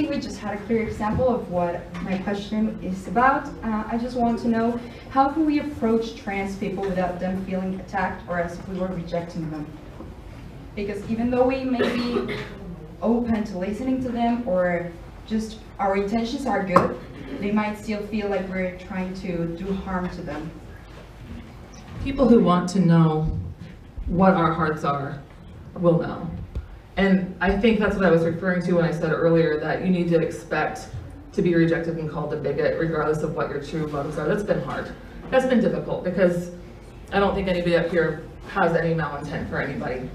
think we just had a clear example of what my question is about. I just want to know, how can we approach trans people without them feeling attacked or as if we were rejecting them? Because even though we may be open to listening to them or just our intentions are good, they might still feel like we're trying to do harm to them. People who want to know what our hearts are will know. And I think that's what I was referring to when I said earlier that you need to expect to be rejected and called a bigot regardless of what your true motives are. That's been hard. That's been difficult because I don't think anybody up here has any malintent for anybody.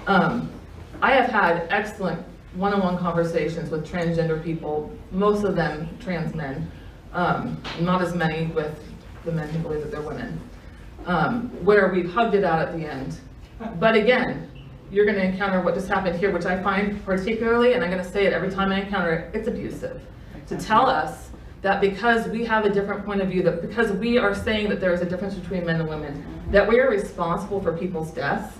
I have had excellent one-on-one conversations with transgender people, most of them trans men, not as many with the men who believe that they're women, where we've hugged it out at the end. But again, you're going to encounter what just happened here, which I find particularly, and I'm going to say it every time I encounter it, it's abusive. To tell us that because we have a different point of view, that because we are saying that there is a difference between men and women, that we are responsible for people's deaths,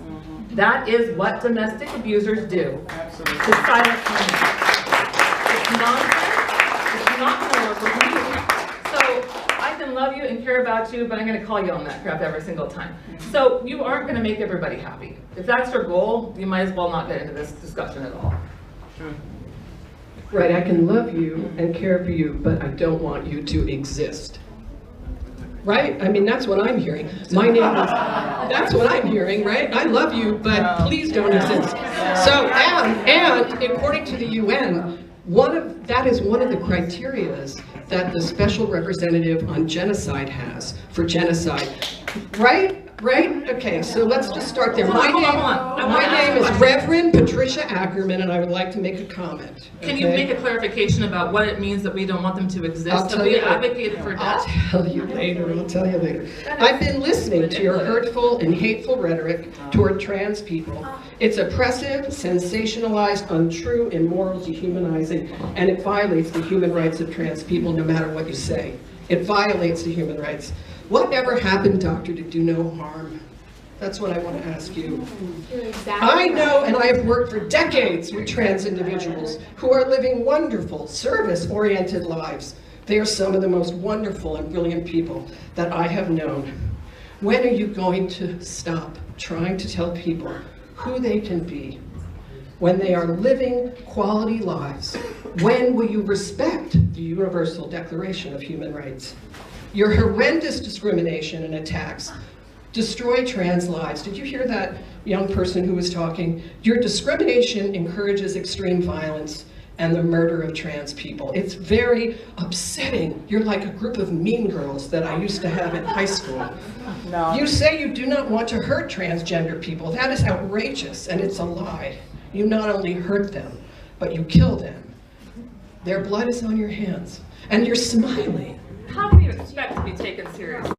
that is what domestic abusers do. Absolutely. To silence women. It's nonsense. It's not going to work with me. So I can love you and care about you, but I'm going to call you on that crap every single time. So you aren't going to make everybody happy. If that's your goal, you might as well not get into this discussion at all. Right, I can love you and care for you, but I don't want you to exist. Right? I mean, that's what I'm hearing. My name is, that's what I'm hearing, right? I love you, but please don't exist. So, and according to the UN, that is one of the criterias that the special representative on genocide has for genocide. Right? Right? Okay, so let's just start there. My name is Reverend Patricia Ackerman, and I would like to make a comment. Okay? Can you make a clarification about what it means that we don't want them to exist? Have we advocated for death? I'll tell you later. I've been listening to your hurtful and hateful rhetoric toward trans people. It's oppressive, sensationalized, untrue, immoral, dehumanizing, and it violates the human rights of trans people no matter what you say. It violates the human rights. Whatever happened, doctor, to do no harm? That's what I want to ask you. I know, and I have worked for decades with trans individuals who are living wonderful, service-oriented lives. They are some of the most wonderful and brilliant people that I have known. When are you going to stop trying to tell people who they can be when they are living quality lives? When will you respect the Universal Declaration of Human Rights? Your horrendous discrimination and attacks destroy trans lives. Did you hear that young person who was talking? Your discrimination encourages extreme violence and the murder of trans people. It's very upsetting. You're like a group of mean girls that I used to have in high school. No. You say you do not want to hurt transgender people. That is outrageous, and it's a lie. You not only hurt them, but you kill them. Their blood is on your hands, and you're smiling. How can you expect to be taken seriously?